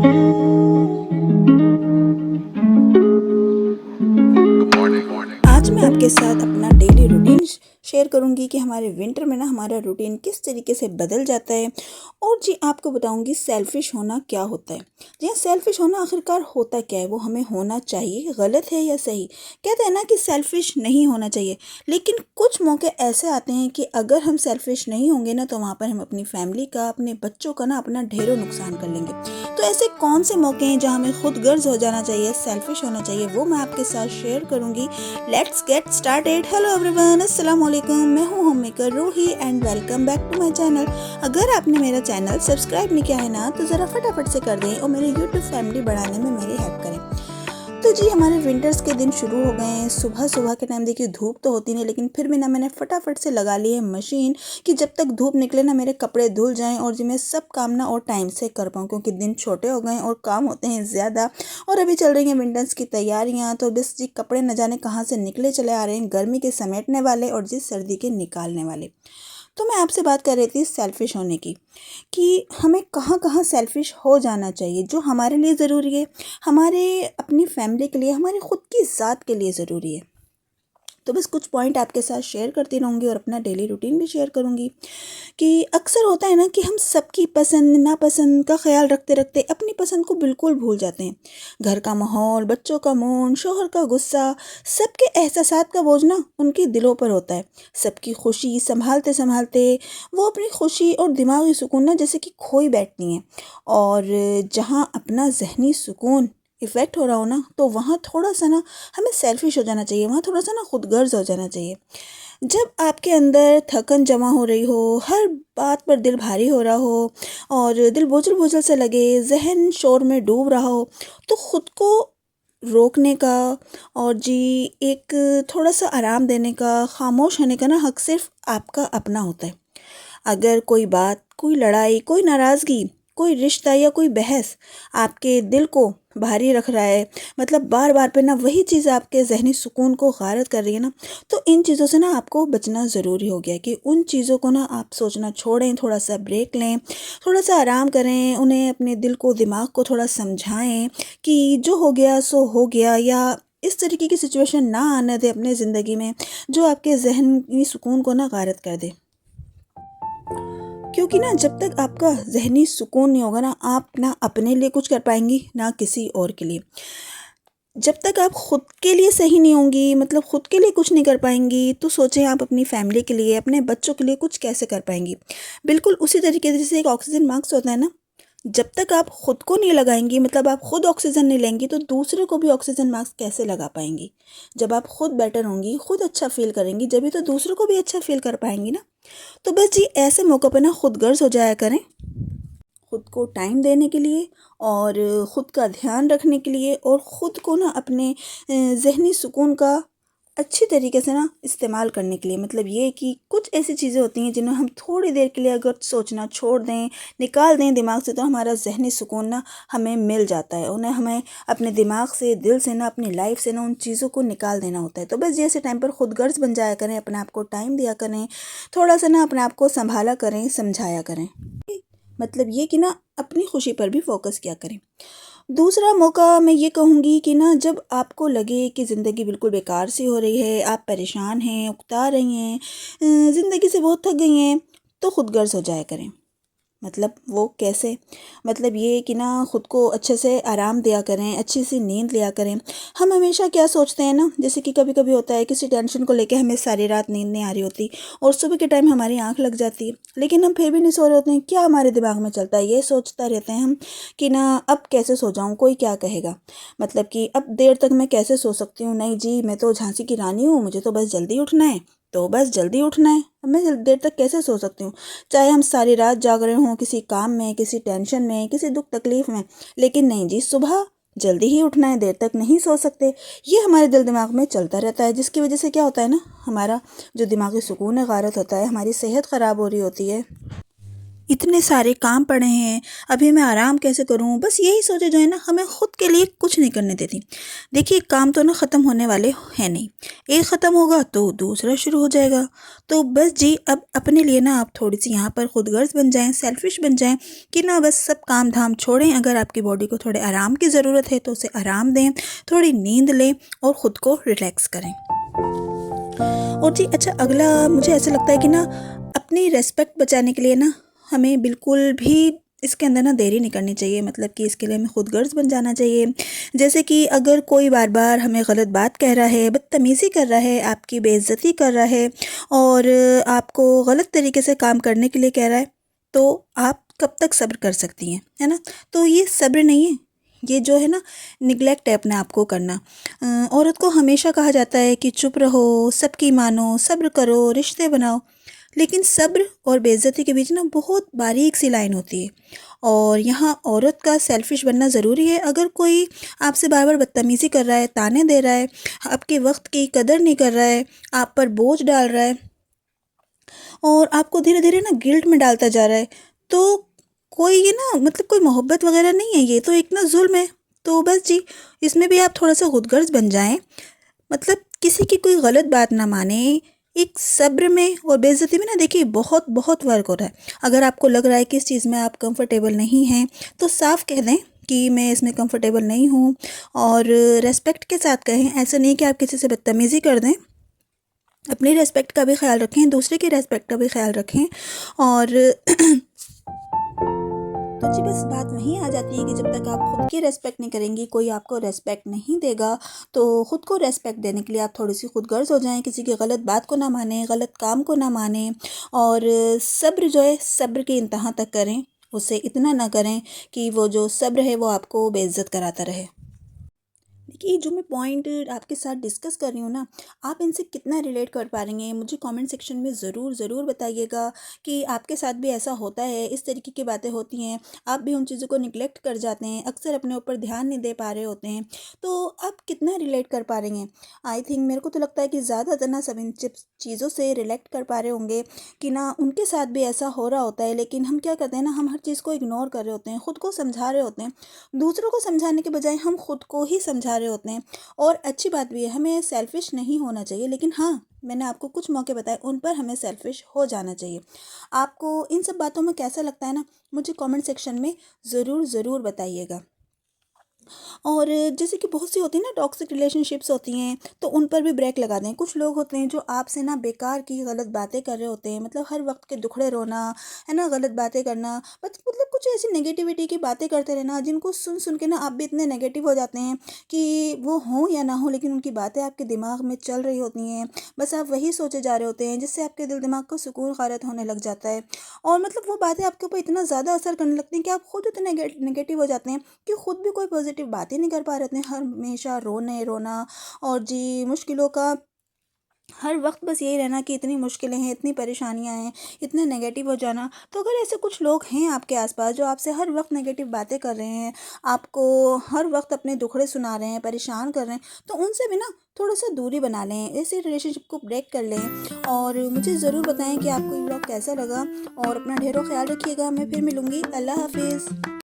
आज मैं आपके साथ अपना डेली रूटीन शेयर करूंगी कि हमारे विंटर में ना हमारा रूटीन किस तरीके से बदल जाता है। और जी आपको बताऊंगी सेल्फिश होना क्या होता है। जी हाँ, सेल्फिश होना आखिरकार होता क्या है, वो हमें होना चाहिए, गलत है या सही। कहते हैं ना कि सेल्फिश नहीं होना चाहिए, लेकिन कुछ मौके ऐसे आते हैं कि अगर हम सेल्फिश नहीं होंगे ना तो वहाँ पर हम अपनी फैमिली का, अपने बच्चों का ना अपना ढेरों नुकसान कर लेंगे। तो ऐसे कौन से मौके हैं जहाँ हमें खुद गर्ज हो जाना चाहिए, सेल्फिश होना चाहिए, वो मैं आपके साथ शेयर करूंगी। Let's get started. Hello everyone, अस्सलाम वालेकुम। मैं हूँ homemaker Ruhi and welcome back to my channel. अगर आपने मेरा चैनल सब्सक्राइब नहीं किया है ना तो ज़रा फटाफट से कर दें और मेरे यूट्यूब फैमिली बढ़ाने में मेरी हेल्प करें। तो जी हमारे विंटर्स के दिन शुरू हो गए हैं। सुबह सुबह के टाइम देखिए धूप तो होती नहीं, लेकिन फिर भी ना मैंने फटाफट से लगा ली है मशीन कि जब तक धूप निकले ना मेरे कपड़े धुल जाएं और जी मैं सब काम ना और टाइम से कर पाऊँ, क्योंकि दिन छोटे हो गए और काम होते हैं ज़्यादा। और अभी चल रही हैं विंटर्स की तैयारियां, तो बस जी कपड़े न जाने कहाँ से निकले चले आ रहे हैं, गर्मी के समेटने वाले और जी सर्दी के निकालने वाले। तो मैं आपसे बात कर रही थी सेल्फिश होने की, कि हमें कहाँ कहाँ सेल्फिश हो जाना चाहिए, जो हमारे लिए ज़रूरी है, हमारे अपनी फैमिली के लिए, हमारे खुद की ज़ात के लिए ज़रूरी है। तो बस कुछ पॉइंट आपके साथ शेयर करती रहूँगी और अपना डेली रूटीन भी शेयर करूँगी। कि अक्सर होता है ना कि हम सबकी पसंद नापसंद का ख्याल रखते रखते अपनी पसंद को बिल्कुल भूल जाते हैं। घर का माहौल, बच्चों का मूड, शोहर का गुस्सा, सबके एहसासात का बोझ ना उनके दिलों पर होता है। सबकी खुशी संभालते संभालते वो अपनी खुशी और दिमागी सुकून ना जैसे कि खोई बैठती हैं। और जहाँ अपना जहनी सुकून इफ़ेक्ट हो रहा हो ना, तो वहाँ थोड़ा सा ना हमें सेल्फिश हो जाना चाहिए, वहाँ थोड़ा सा ना खुदगर्ज हो जाना चाहिए। जब आपके अंदर थकन जमा हो रही हो, हर बात पर दिल भारी हो रहा हो और दिल बोझल बोझल सा लगे, ज़हन शोर में डूब रहा हो, तो खुद को रोकने का और जी एक थोड़ा सा आराम देने का, खामोश होने का ना हक सिर्फ आपका अपना होता है। अगर कोई बात, कोई लड़ाई, कोई नाराज़गी, कोई रिश्ता या कोई बहस आपके दिल को भारी रख रहा है, मतलब बार बार पे ना वही चीज़ आपके ज़हनी सुकून को गारत कर रही है ना, तो इन चीज़ों से ना आपको बचना ज़रूरी हो गया है कि उन चीज़ों को ना आप सोचना छोड़ें, थोड़ा सा ब्रेक लें, थोड़ा सा आराम करें, उन्हें अपने दिल को, दिमाग को थोड़ा समझाएं कि जो हो गया सो हो गया, या इस तरीके की सिचुएशन ना आने दें अपने ज़िंदगी में जो आपके ज़हनी सुकून को ना गारत कर दे। क्योंकि ना जब तक आपका ज़हनी सुकून नहीं होगा ना, आप ना अपने लिए कुछ कर पाएँगी, ना किसी और के लिए। जब तक आप खुद के लिए सही नहीं होंगी, मतलब खुद के लिए कुछ नहीं कर पाएँगी, तो सोचें आप अपनी फैमिली के लिए, अपने बच्चों के लिए कुछ कैसे कर पाएँगी। बिल्कुल उसी तरीके से जैसे एक ऑक्सीजन मास्क होता है ना, जब तक आप खुद को नहीं लगाएँगी, मतलब आप खुद ऑक्सीजन नहीं लेंगी, तो दूसरे को भी ऑक्सीजन मास्क कैसे लगा पाएँगी। जब आप खुद बेटर होंगी, खुद अच्छा फ़ील करेंगी, जभी तो दूसरों को भी अच्छा फ़ील कर पाएँगी ना। तो बस जी ऐसे मौक़ों पे ना खुदगर्ज़ हो जाया करें, खुद को टाइम देने के लिए और ख़ुद का ध्यान रखने के लिए और ख़ुद को ना अपने ज़हनी सुकून का अच्छी तरीके से ना इस्तेमाल करने के लिए। मतलब ये कि कुछ ऐसी चीज़ें होती हैं जिन्हें हम थोड़ी देर के लिए अगर सोचना छोड़ दें, निकाल दें दिमाग से, तो हमारा ज़हनी सुकून ना हमें मिल जाता है। उन्हें हमें अपने दिमाग से, दिल से ना, अपनी लाइफ से ना उन चीज़ों को निकाल देना होता है। तो बस जैसे टाइम पर खुदगर्ज़ बन जाया करें, अपने आप को टाइम दिया करें, थोड़ा सा ना अपने आप को संभाला करें, समझाया करें। मतलब ये कि ना अपनी खुशी पर भी फोकस किया करें। दूसरा मौका मैं ये कहूँगी कि ना जब आपको लगे कि ज़िंदगी बिल्कुल बेकार सी हो रही है, आप परेशान हैं, उकता रही हैं, ज़िंदगी से बहुत थक गई हैं, तो खुदगर्ज़ हो जाया करें। मतलब वो कैसे? मतलब ये कि ना खुद को अच्छे से आराम दिया करें, अच्छी सी नींद लिया करें। हम हमेशा क्या सोचते हैं ना, जैसे कि कभी-कभी होता है किसी टेंशन को लेके हमें सारी रात नींद नहीं आ रही होती और सुबह के टाइम हमारी आँख लग जाती है, लेकिन हम फिर भी नहीं सो रहे होते हैं। क्या हमारे दिमाग में चलता है? ये सोचता रहते हैं हम कि ना अब कैसे सो जाऊँ, कोई क्या कहेगा? मतलब कि अब देर तक मैं कैसे सो सकती हूँ? नहीं जी, मैं तो झांसी की रानी हूँ, मुझे तो बस जल्दी उठना है, तो बस जल्दी उठना है। अब मैं देर तक कैसे सो सकती हूँ? चाहे हम सारी रात जाग रहे हों किसी काम में, किसी टेंशन में, किसी दुख तकलीफ में, लेकिन नहीं जी, सुबह जल्दी ही उठना है, देर तक नहीं सो सकते। ये हमारे दिल दिमाग में चलता रहता है, जिसकी वजह से क्या होता है ना, हमारा जो दिमागी सुकून है गारत होता है, हमारी सेहत ख़राब हो रही होती है। इतने सारे काम पड़े हैं, अभी मैं आराम कैसे करूँ? बस यही सोचे जो है ना हमें खुद के लिए कुछ नहीं करने देती। देखिए काम तो ना ख़त्म होने वाले हैं नहीं, एक ख़त्म होगा तो दूसरा शुरू हो जाएगा। तो बस जी अब अपने लिए ना आप थोड़ी-सी यहाँ पर खुदगर्ज़ बन जाएँ, सेल्फ़िश बन जाएँ कि ना बस सब काम-धाम छोड़ें। अगर आपकी बॉडी को थोड़े आराम की ज़रूरत है तो उसे आराम दें, थोड़ी नींद लें और ख़ुद को रिलैक्स करें। और जी अच्छा अगला मुझे ऐसा लगता है कि ना अपनी रिस्पेक्ट बचाने के लिए ना हमें बिल्कुल भी इसके अंदर ना देरी नहीं करनी चाहिए, मतलब कि इसके लिए हमें खुदगर्ज़ बन जाना चाहिए। जैसे कि अगर कोई बार-बार हमें गलत बात कह रहा है, बदतमीज़ी कर रहा है, आपकी बेइज़्ज़ती कर रहा है और आपको गलत तरीके से काम करने के लिए कह रहा है, तो आप कब तक सब्र कर सकती हैं, है ना? तो ये सब्र नहीं है, ये जो है ना निग्लेक्ट है अपने आप को करना। औरत को हमेशा कहा जाता है कि चुप रहो, सबकी मानो, सब्र करो, रिश्ते बनाओ। लेकिन सब्र और बेइज्जती के बीच ना बहुत बारीक सी लाइन होती है और यहाँ औरत का सेल्फिश बनना ज़रूरी है। अगर कोई आपसे बार बार बदतमीज़ी कर रहा है, ताने दे रहा है, आपके वक्त की कदर नहीं कर रहा है, आप पर बोझ डाल रहा है और आपको धीरे धीरे ना गिल्ट में डालता जा रहा है, तो कोई ये ना मतलब कोई मोहब्बत वगैरह नहीं है, ये तो एक ना जुल्म है। तो बस जी इसमें भी आप थोड़ा सा खुदगर्ज बन जाएं, मतलब किसी की कोई गलत बात ना माने। एक सब्र में और बेइज्जती में ना देखिए बहुत बहुत फ़र्क हो रहा है। अगर आपको लग रहा है कि इस चीज़ में आप कंफर्टेबल नहीं हैं तो साफ कह दें कि मैं इसमें कंफर्टेबल नहीं हूँ और रेस्पेक्ट के साथ कहें। ऐसा नहीं कि आप किसी से बदतमीज़ी कर दें, अपनी रेस्पेक्ट का भी ख्याल रखें, दूसरे की रेस्पेक्ट का भी ख्याल रखें। और तो जी बस बात वहीं आ जाती है कि जब तक आप खुद की रेस्पेक्ट नहीं करेंगी, कोई आपको रेस्पेक्ट नहीं देगा। तो खुद को रेस्पेक्ट देने के लिए आप थोड़ी-सी खुदगर्ज़ हो जाएँ, किसी की गलत बात को ना मानें, गलत काम को ना मानें और सब्र जो है, सब्र की इंतहा तक करें। उसे इतना ना करें कि वो जो सब्र है, वो आपको बेइज़्ज़त कराता रहे। देखिए जो मैं पॉइंट आपके साथ डिस्कस कर रही हूँ ना, आप इनसे कितना रिलेट कर पा रही हैं मुझे कमेंट सेक्शन में ज़रूर ज़रूर बताइएगा कि आपके साथ भी ऐसा होता है, इस तरीके की बातें होती हैं, आप भी उन चीज़ों को निगलेक्ट कर जाते हैं, अक्सर अपने ऊपर ध्यान नहीं दे पा रहे होते हैं। तो आप कितना रिलेट कर पा रही हैं? आई थिंक मेरे को तो लगता है कि ज़्यादातर ना सब इन चीज़ों से रिलेट कर पा रहे होंगे कि ना उनके साथ भी ऐसा हो रहा होता है, लेकिन हम क्या करते हैं ना, हम हर चीज़ को इग्नोर कर रहे होते हैं, खुद को समझा रहे होते हैं। दूसरों को समझाने के बजाय हम खुद को ही समझा रहे होते हैं। और अच्छी बात भी है, हमें सेल्फिश नहीं होना चाहिए, लेकिन हाँ, मैंने आपको कुछ मौके बताए, उन पर हमें सेल्फिश हो जाना चाहिए। आपको इन सब बातों में कैसा लगता है ना, मुझे कमेंट सेक्शन में ज़रूर ज़रूर बताइएगा। और जैसे कि बहुत सी होती हैं ना टॉक्सिक रिलेशनशिप्स होती हैं, तो उन पर भी ब्रेक लगा दें। कुछ लोग होते हैं जो आपसे ना बेकार की गलत बातें कर रहे होते हैं, मतलब हर वक्त के दुखड़े रोना, है ना, गलत बातें करना, बस मतलब कुछ ऐसी नेगेटिविटी की बातें करते रहना जिनको सुन सुन के ना आप भी इतने नेगेटिव हो जाते हैं कि वो हों या ना हो, लेकिन उनकी बातें आपके दिमाग में चल रही होती हैं। बस आप वही सोचे जा रहे होते हैं, जिससे आपके दिल दिमाग को सुकून गारत होने लग जाता है और मतलब वो बातें आपके ऊपर इतना ज़्यादा असर करने लगती हैं कि आप खुद इतने नेगेटिव हो जाते हैं कि खुद भी कोई पॉजिटिव बात ही नहीं कर पा रहे थे, हमेशा रोने रोना और जी मुश्किलों का हर वक्त बस यही रहना कि इतनी मुश्किलें हैं, इतनी परेशानियां हैं, इतने नेगेटिव हो जाना। तो अगर ऐसे कुछ लोग हैं आपके आसपास जो आपसे हर वक्त नेगेटिव बातें कर रहे हैं, आपको हर वक्त अपने दुखड़े सुना रहे हैं, परेशान कर रहे हैं, तो उनसे भी ना थोड़ा सा दूरी बना लें, ऐसे रिलेशनशिप को ब्रेक कर लें और मुझे ज़रूर बताएं कि आपको ये ब्लॉग कैसा लगा और अपना ढेरों ख्याल रखिएगा। मैं फिर मिलूँगी। अल्लाह हाफिज़।